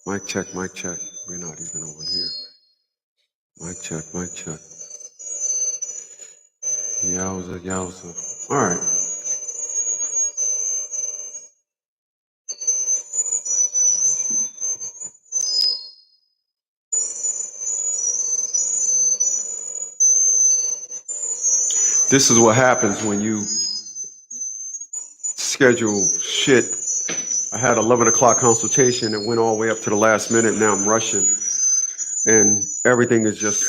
Mic check, mic check. We're not even on here. Mic check, mic check. Yowza, yowza. All right. This is what happens when you schedule shit. I had 11 o'clock consultation. It went all the way up to the last minute. Now I'm rushing. And everything is just.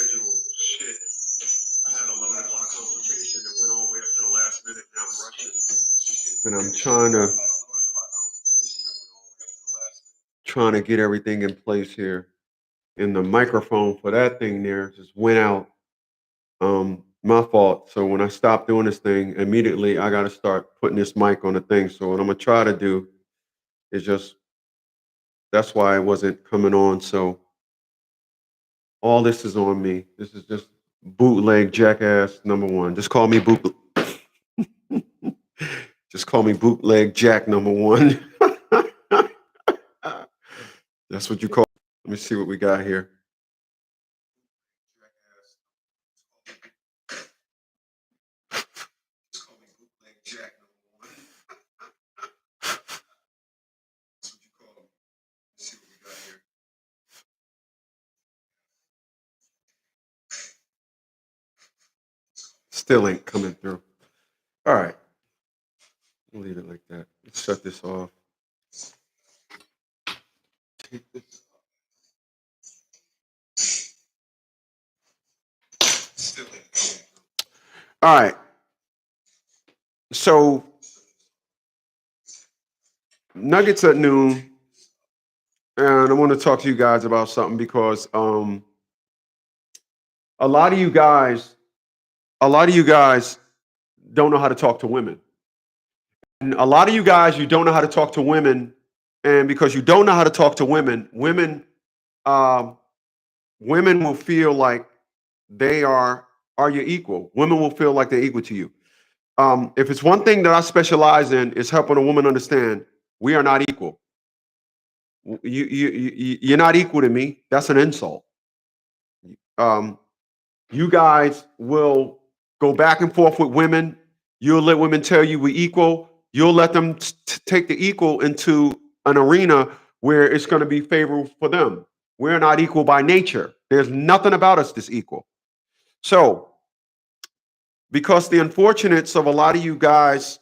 I had 11 o'clock consultation. It went all the way up to the last minute. Now I'm rushing. And I'm trying to get everything in place here. And the microphone for that thing there just went out. My fault. So when I stop doing this thing, immediately I got to start putting this mic on the thing. So what I'm gonna try to do is just, that's why it wasn't coming on. So all this is on me. This is just bootleg jackass number one. Just call me just call me bootleg jack number one. That's what you call. Let me see what we got here. Still ain't coming through. All right. We'll leave it like that. Let's shut this off. Take this. Still ain't coming through. All right. So Nuggets at noon. And I want to talk to you guys about something because a lot of you guys don't know how to talk to women. And a lot of you guys, you don't know how to talk to women, and because you don't know how to talk to women, um, women will feel like they are your equal. Women will feel like they're equal to you. If it's one thing that I specialize in, is helping a woman understand we are not equal. You're not equal to me. That's an insult. Um, you guys will go back and forth with women. You'll let women tell you we're equal. You'll let them take the equal into an arena where it's going to be favorable for them. We're not equal by nature. There's nothing about us that's equal. So, because the unfortunates of a lot of you guys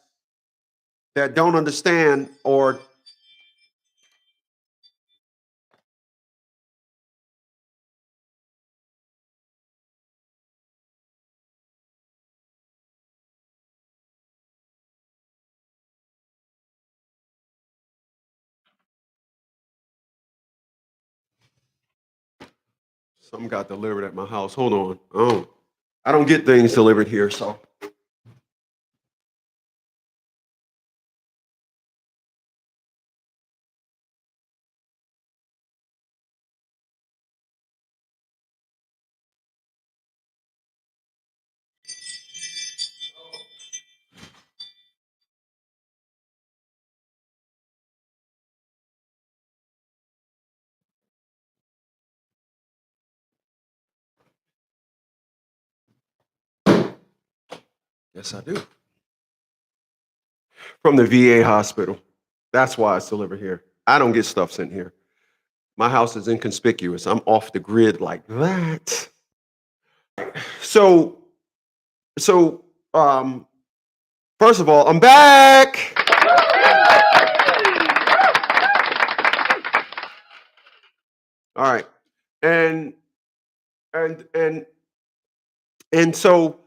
that don't understand, or something got delivered at my house. Hold on. I don't get things delivered here, so. Yes, I do. From the VA hospital. That's why it's delivered here. I don't get stuff sent here. My house is inconspicuous. I'm off the grid like that. So, so first of all, I'm back. All right. And and and and so,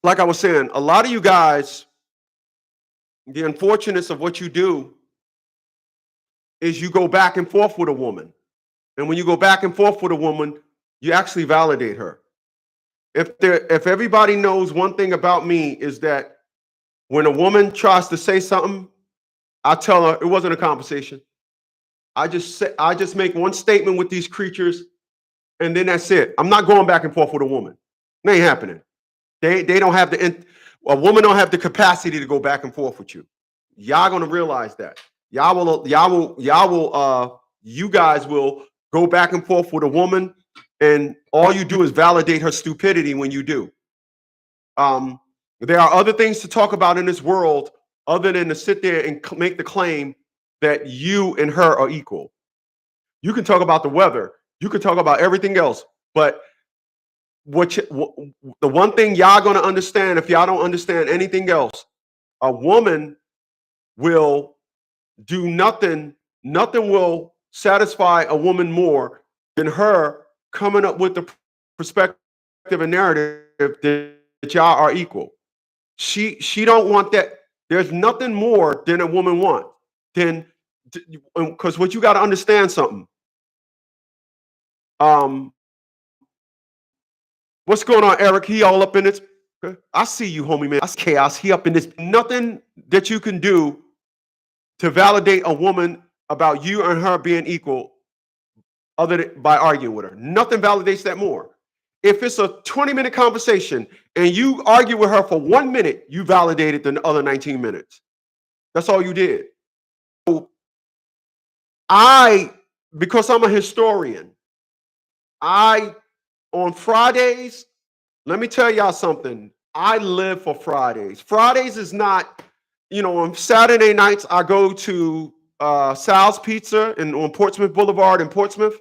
like I was saying, a lot of you guys, the unfortunateness of what you do is you go back and forth with a woman. And when you go back and forth with a woman, you actually validate her. If everybody knows one thing about me is that when a woman tries to say something, I tell her it wasn't a conversation. I just make one statement with these creatures, and then that's it. I'm not going back and forth with a woman. It ain't happening. They don't have a woman don't have the capacity to go back and forth with you. Y'all gonna realize that. You guys will go back and forth with a woman, and all you do is validate her stupidity when you do. There are other things to talk about in this world other than to sit there and make the claim that you and her are equal. You can talk about the weather. You can talk about everything else, but the one thing y'all gonna understand, if y'all don't understand anything else, a woman will do nothing. Nothing will satisfy a woman more than her coming up with the perspective and narrative that y'all are equal. She don't want that. There's nothing more than a woman wants. Then, because what you got to understand something. What's going on, Eric? He all up in this. I see you, homie, man. That's chaos. He up in this. Nothing that you can do to validate a woman about you and her being equal other than by arguing with her. Nothing validates that more. If it's a 20-minute conversation and you argue with her for 1 minute, you validated the other 19 minutes. That's all you did. So because I'm a historian, on Fridays, let me tell y'all something. I live for Fridays. Fridays is not, on Saturday nights, I go to Sal's Pizza on Portsmouth Boulevard in Portsmouth,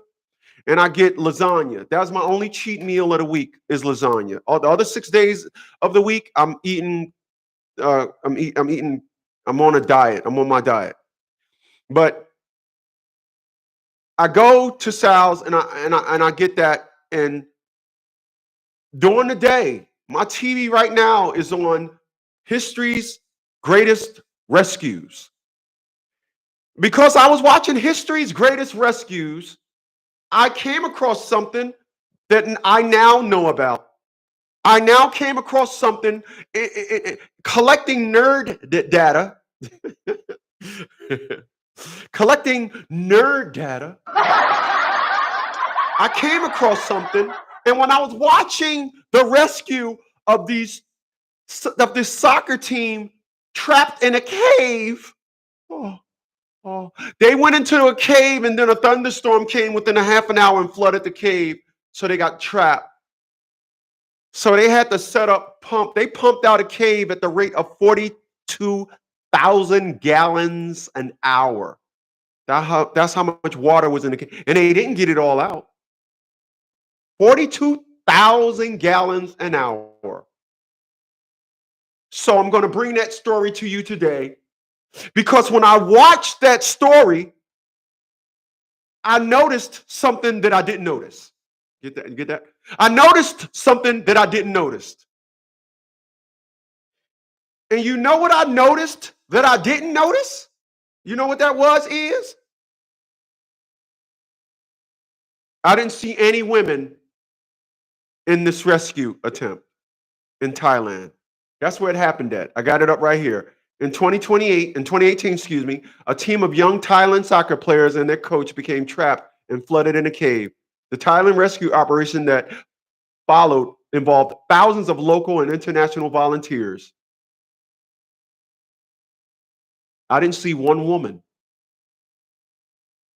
and I get lasagna. That's my only cheat meal of the week is lasagna. All the other 6 days of the week, I'm on a diet. I'm on my diet. But I go to Sal's and I get that. And during the day, my TV right now is on History's Greatest Rescues. Because I was watching History's Greatest Rescues, I came across something that I now know about. I now came across something collecting nerd data. Collecting nerd data. I came across something, and when I was watching the rescue of this soccer team trapped in a cave, they went into a cave, and then a thunderstorm came within a half an hour and flooded the cave, so they got trapped. So they had to set up pump. They pumped out a cave at the rate of 42,000 gallons an hour. That's how much water was in the cave, and they didn't get it all out. 42,000 gallons an hour. So I'm going to bring that story to you today because when I watched that story, I noticed something that I didn't notice. Get that? You get that? I noticed something that I didn't notice. And you know what I noticed that I didn't notice? You know what that is? I didn't see any women in this rescue attempt in Thailand. That's where it happened at. I got it up right here. In 2018, a team of young Thailand soccer players and their coach became trapped and flooded in a cave. The Thailand rescue operation that followed involved thousands of local and international volunteers. I didn't see one woman.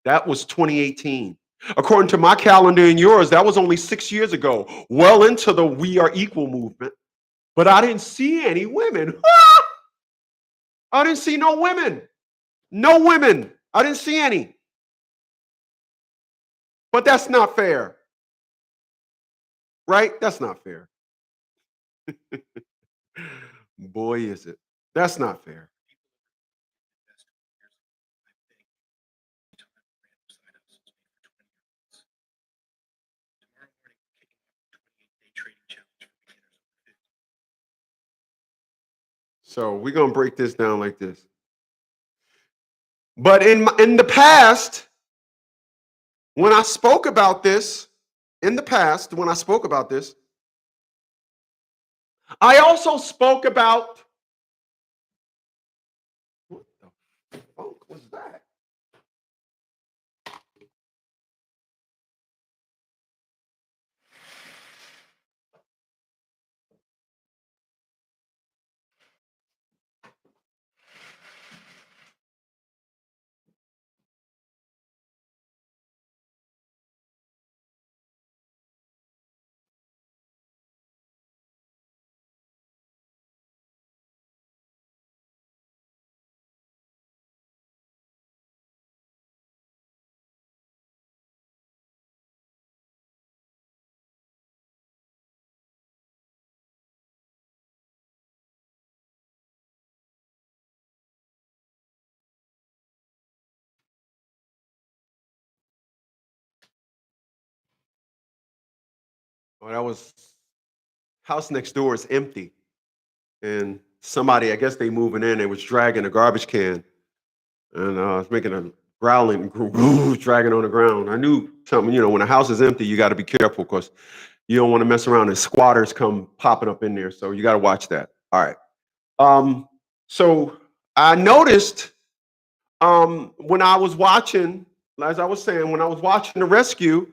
That was 2018. According to my calendar and yours, that was only 6 years ago, well into the We Are Equal movement. But I didn't see any women. I didn't see no women. No women. I didn't see any. But that's not fair. Right? That's not fair. Boy, is it. That's not fair. So we're gonna break this down like this. But in the past, when I spoke about this, I also spoke about what the fuck was that? Well, that was house next door is empty. And somebody, I guess they moving in, they was dragging a garbage can and it's making a growling, dragging on the ground. I knew something, when a house is empty, you got to be careful because you don't want to mess around and squatters come popping up in there. So you got to watch that. All right. So I noticed when I was watching, as I was saying, when I was watching the rescue,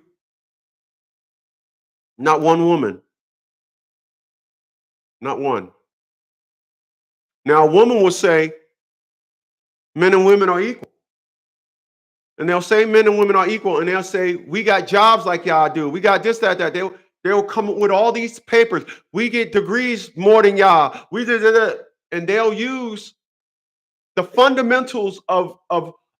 not one woman, not one. Now, a woman will say men and women are equal. And they'll say men and women are equal, and they'll say, we got jobs like y'all do. We got this, that. They'll come with all these papers. We get degrees more than y'all. We did that. And they'll use the fundamentals of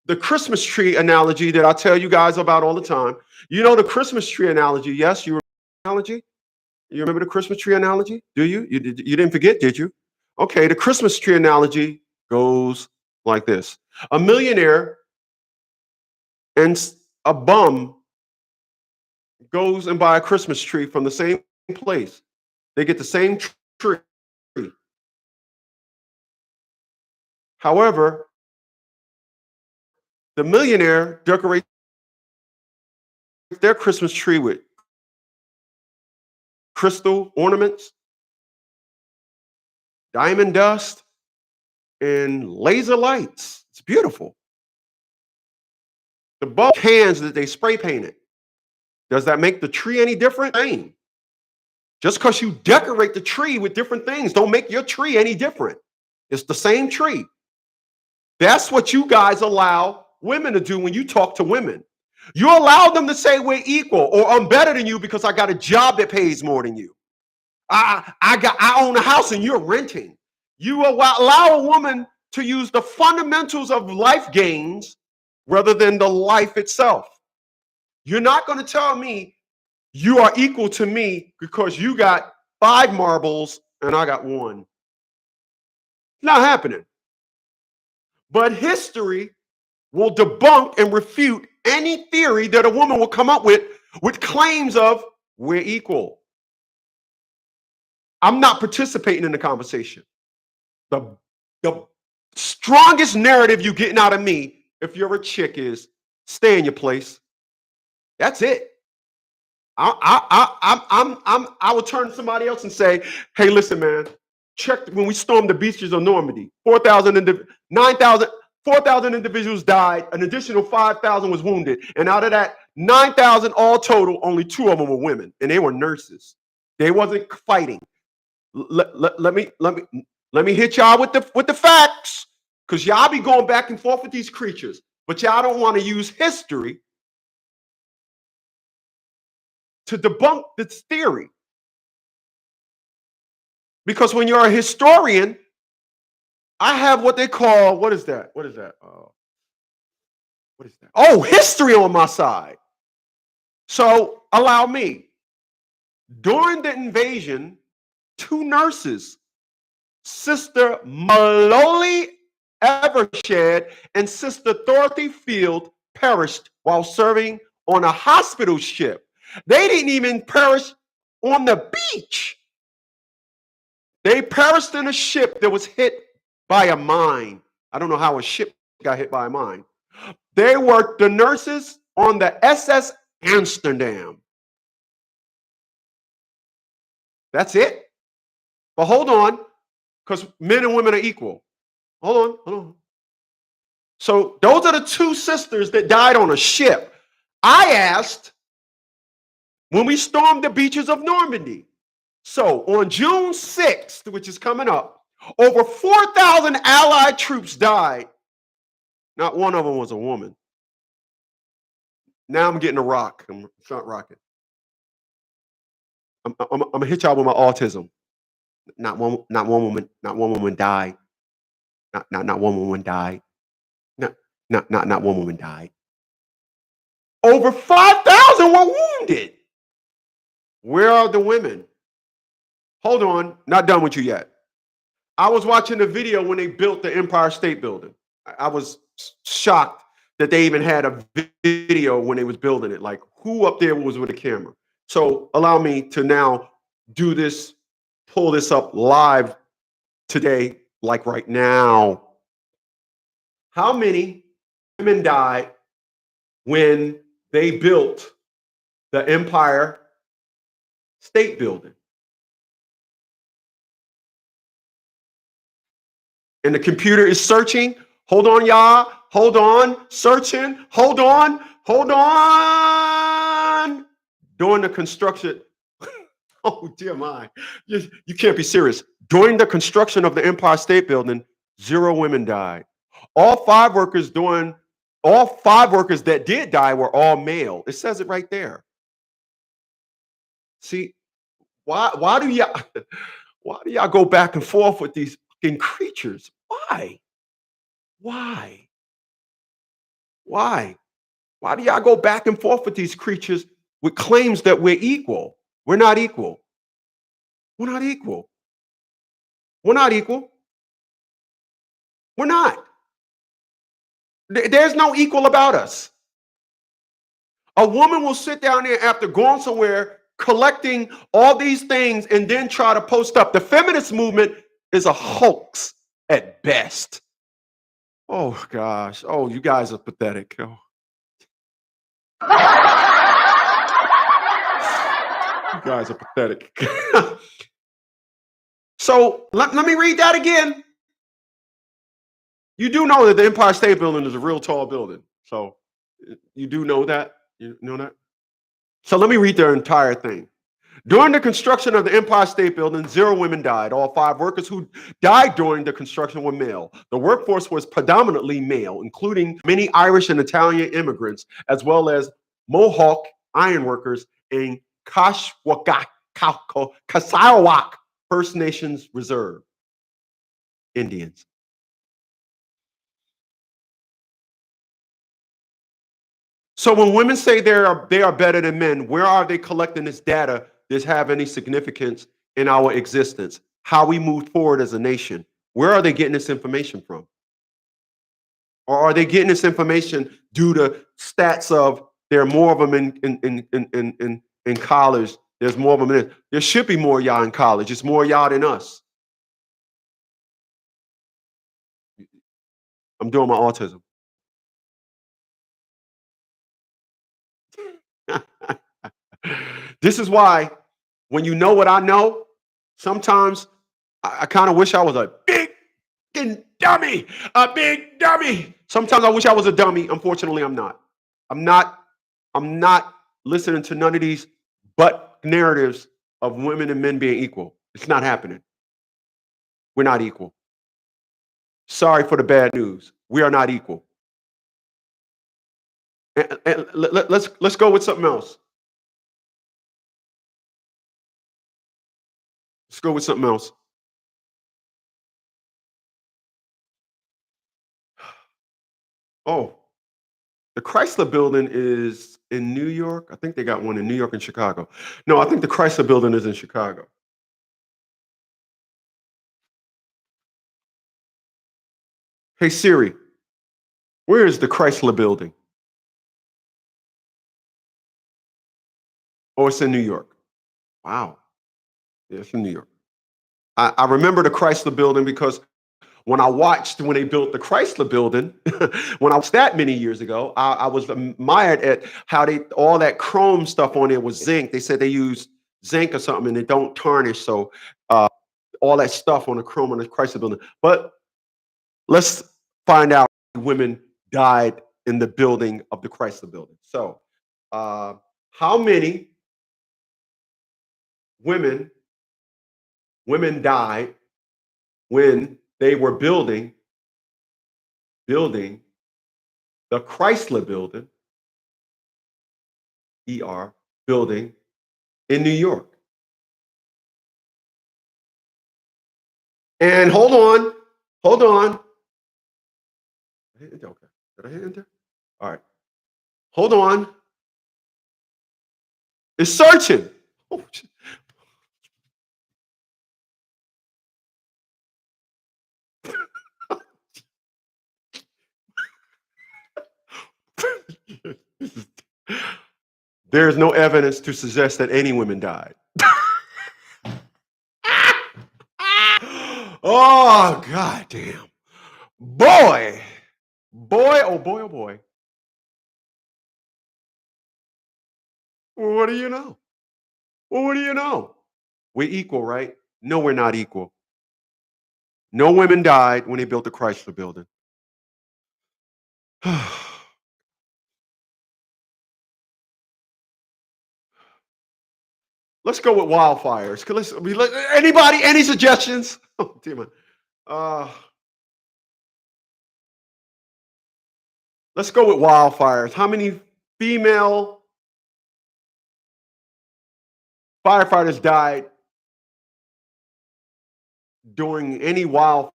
the Christmas tree analogy that I tell you guys about all the time. You know the Christmas tree analogy, yes? You remember the analogy? You remember the Christmas tree analogy? Do you? You didn't forget, did you? Okay, the Christmas tree analogy goes like this. A millionaire and a bum goes and buy a Christmas tree from the same place. They get the same tree. However, the millionaire decorates their Christmas tree with crystal ornaments, diamond dust, and laser lights. It's beautiful. The bum cans that they spray painted. Does that make the tree any different? Same. Just because you decorate the tree with different things don't make your tree any different. It's the same tree. That's what you guys allow women to do when you talk to women. You allow them to say we're equal or I'm better than you because I got a job that pays more than you. I own a house and you're renting. You allow a woman to use the fundamentals of life gains rather than the life itself. You're not going to tell me you are equal to me because you got 5 marbles and I got 1. Not happening. But history will debunk and refute any theory that a woman will come up with claims of we're equal. I'm not participating in the conversation. The strongest narrative you're getting out of me, if you're a chick, is stay in your place. That's it. I would turn to somebody else and say, hey, listen, man, check when we stormed the beaches of Normandy, 4,000 individuals died, an additional 5,000 was wounded. And out of that 9,000 all total, only 2 of them were women, and they were nurses. They wasn't fighting. Let me hit y'all with the facts, because y'all be going back and forth with these creatures, but y'all don't want to use history to debunk this theory. Because when you're a historian, I have what they call, what is that? What is that? What is that? Oh, history on my side. So allow me. During the invasion, two nurses, Sister Mallory Evershed and Sister Dorothy Field, perished while serving on a hospital ship. They didn't even perish on the beach. They perished in a ship that was hit by a mine. I don't know how a ship got hit by a mine. They were the nurses on the SS Amsterdam. That's it. But hold on, because men and women are equal. Hold on. So those are the two sisters that died on a ship. I asked when we stormed the beaches of Normandy. So on June 6th, which is coming up, over 4,000 Allied troops died. Not one of them was a woman. Now I'm getting a rock. I'm front rocking. I'm gonna hit y'all with my autism. Not one woman died. Not one woman died. Not one woman died. Over 5,000 were wounded. Where are the women? Hold on, not done with you yet. I was watching the video when they built the Empire State Building. I was shocked that they even had a video when they was building it. Like, who up there was with a camera? So allow me to now do this, pull this up live today, like right now. How many women died when they built the Empire State Building? And the computer is searching. Hold on, y'all. Hold on. Searching. Hold on. Hold on. During the construction. Oh, dear my. You can't be serious. During the construction of the Empire State Building, 0 women died. All five workers that did die were all male. It says it right there. See, why do y'all go back and forth with these fucking creatures? Why? Why? Why? Why do y'all go back and forth with these creatures with claims that we're equal? We're not equal. We're not equal. We're not equal. We're not. There's no equal about us. A woman will sit down there after going somewhere, collecting all these things, and then try to post up. The feminist movement is a hoax at best. Oh, gosh. Oh, you guys are pathetic. Oh. You guys are pathetic. So let me read that again. You do know that the Empire State Building is a real tall building. So you do know that? You know that? So let me read the entire thing. During the construction of the Empire State Building, 0 women died. All 5 workers who died during the construction were male. The workforce was predominantly male, including many Irish and Italian immigrants, as well as Mohawk ironworkers and Kashiwak First Nations Reserve Indians. So when women say they are better than men, where are they collecting this data that have any significance in our existence? How we move forward as a nation? Where are they getting this information from? Or are they getting this information due to stats of there are more of them in college? There's more of them in. There should be more y'all in college. It's more y'all than us. I'm doing my autism. This is why when you know what I know, sometimes I kind of wish I was a big dummy, a big dummy. Sometimes I wish I was a dummy. Unfortunately, I'm not. I'm not listening to none of these but narratives of women and men being equal. It's not happening. We're not equal. Sorry for the bad news. We are not equal. And let's go with something else. Let's go with something else. Oh, the Chrysler Building is in New York. I think they got one in New York and Chicago. No, I think the Chrysler Building is in Chicago. Hey Siri, where is the Chrysler Building? Oh, it's in New York. Wow. Yeah, it's in New York. I remember the Chrysler Building because when I watched when they built the Chrysler Building, when I watched that many years ago, I was admired at how they all that chrome stuff on there was zinc. They said they used zinc or something and it don't tarnish. So all that stuff on the chrome on the Chrysler Building. But let's find out women died in the building of the Chrysler Building. So how many women women died when they were building the Chrysler Building, building in New York. And hold on. Okay, did I hit enter? All right, hold on. It's searching. Oh, there is no evidence to suggest that any women died. Oh, god damn. Boy. Boy, oh boy, oh boy. Well, what do you know? Well, what do you know? We're equal, right? No, we're not equal. No women died when they built the Chrysler Building. Let's go with wildfires. Anybody, any suggestions? Oh, damn it. Uh, let's go with wildfires. How many female firefighters died during any wildfire?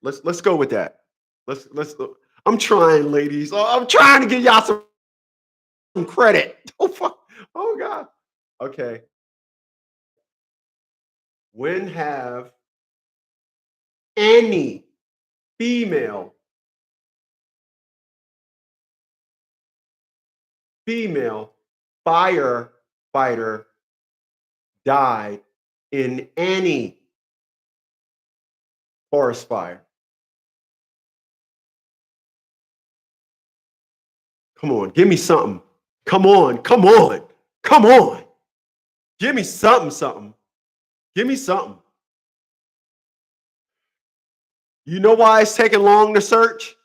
Let's go with that. Let's. I'm trying, ladies. Oh, I'm trying to give y'all some credit. Oh fuck. Oh god. Okay. When have any female female firefighter died in any forest fire? Come on, give me something. Come on, come on, come on. Give me something. Give me something. You know why it's taking long to search?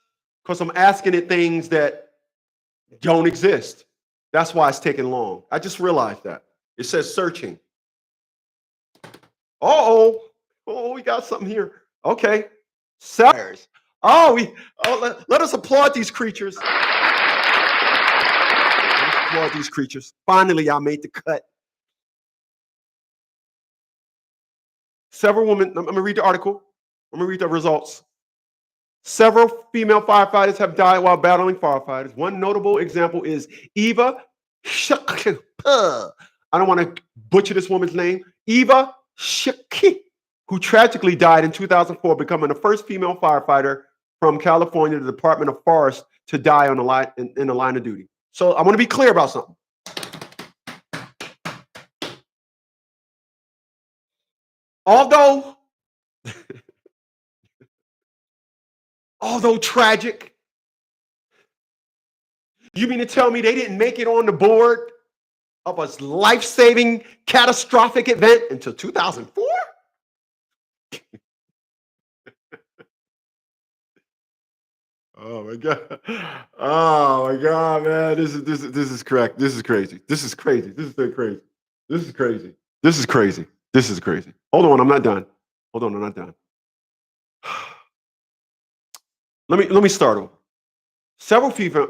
Because I'm asking it things that don't exist. That's why it's taking long. I just realized that. It says searching. Uh-oh. Oh, we got something here. Okay. Sellers. Let us applaud these creatures. Let's applaud these creatures. Finally, I made the cut. Several women, I'm gonna read the article. I'm gonna read the results. Several female firefighters have died while battling firefighters. One notable example is Eva I don't want to butcher this woman's name. Eva Shiki, who tragically died in 2004, becoming the first female firefighter from California, the Department of Forest, to die on the line in the line of duty. So I want to be clear about something. Although tragic, you mean to tell me they didn't make it on the board of a life-saving catastrophic event until 2004? Oh my god! Oh my god, man! This is correct. This is crazy. This is crazy. This is so crazy. This is crazy. This is crazy. This is crazy. Hold on, I'm not done. Hold on, I'm not done. Let me start over. Several female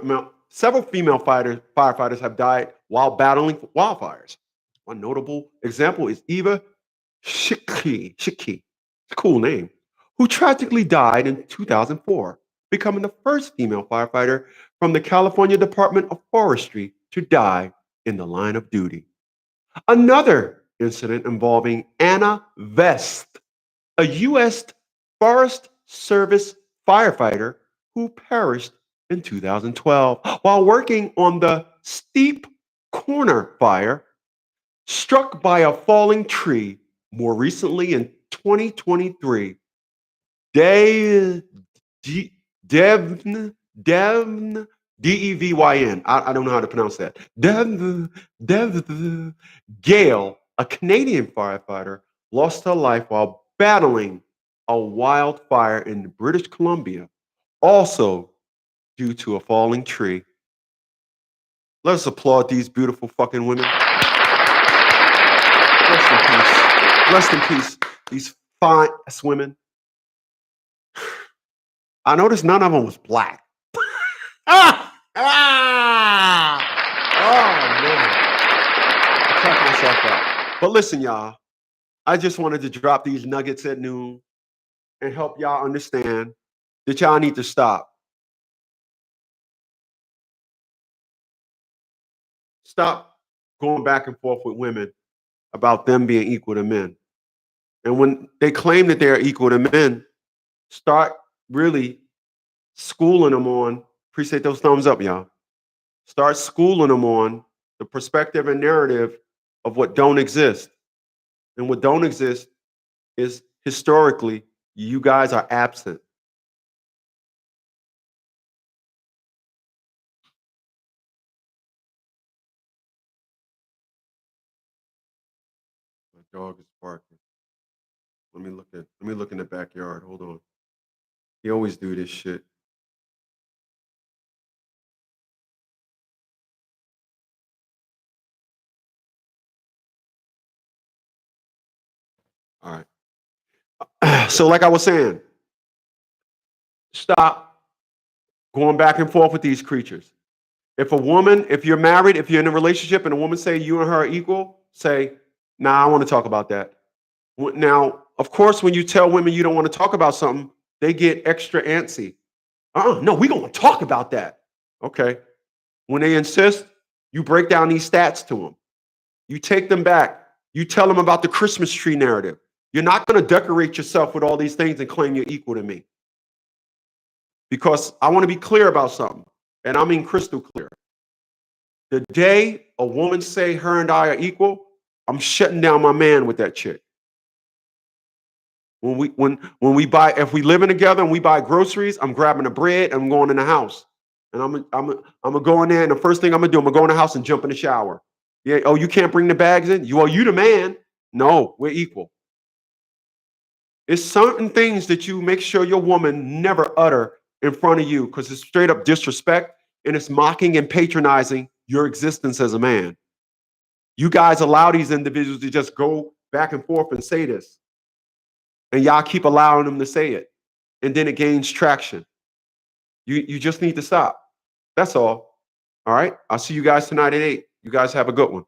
firefighters have died while battling wildfires. One notable example is Eva Shiki, it's a cool name, who tragically died in 2004, becoming the first female firefighter from the California Department of Forestry to die in the line of duty. Another incident involving Anna Vest, a U.S. Forest Service firefighter who perished in 2012 while working on the Steep Corner fire, struck by a falling tree more recently in 2023. De- D- Devn, Devyn. I don't know how to pronounce that. Dev, Gail, a Canadian firefighter, lost her life while battling a wildfire in British Columbia, also due to a falling tree. Let's applaud these beautiful fucking women. Rest in peace. Rest in peace. These fine ass women. I noticed none of them was black. Ah! Ah! Oh man. I cracked myself up. But listen, y'all. I just wanted to drop these nuggets at noon and help y'all understand that y'all need to stop. Stop going back and forth with women about them being equal to men. And when they claim that they're equal to men, start really schooling them on, appreciate those thumbs up, y'all. Start schooling them on the perspective and narrative of what don't exist. And what don't exist is historically, you guys are absent. My dog is barking. Let me look in the backyard. Hold on. He always do this shit. All right. So like I was saying, stop going back and forth with these creatures. If you're married, if you're in a relationship and a woman say you and her are equal, say, nah, I want to talk about that. Now, of course, when you tell women you don't want to talk about something, they get extra antsy. No, we're going to talk about that. Okay. When they insist, you break down these stats to them. You take them back. You tell them about the Christmas tree narrative. You're not going to decorate yourself with all these things and claim you're equal to me. Because I want to be clear about something, and I mean crystal clear. The day a woman say her and I are equal, I'm shutting down my man with that chick. When we buy, if we living together and we buy groceries, I'm grabbing the bread and I'm going in the house. And I'm gonna go in there, and the first thing I'm gonna do, I'm gonna go in the house and jump in the shower. Yeah, oh, you can't bring the bags in? You the man. No, we're equal. It's certain things that you make sure your woman never utter in front of you because it's straight up disrespect and it's mocking and patronizing your existence as a man. You guys allow these individuals to just go back and forth and say this. And y'all keep allowing them to say it. And then it gains traction. You just need to stop. That's all. All right. I'll see you guys tonight at 8. You guys have a good one.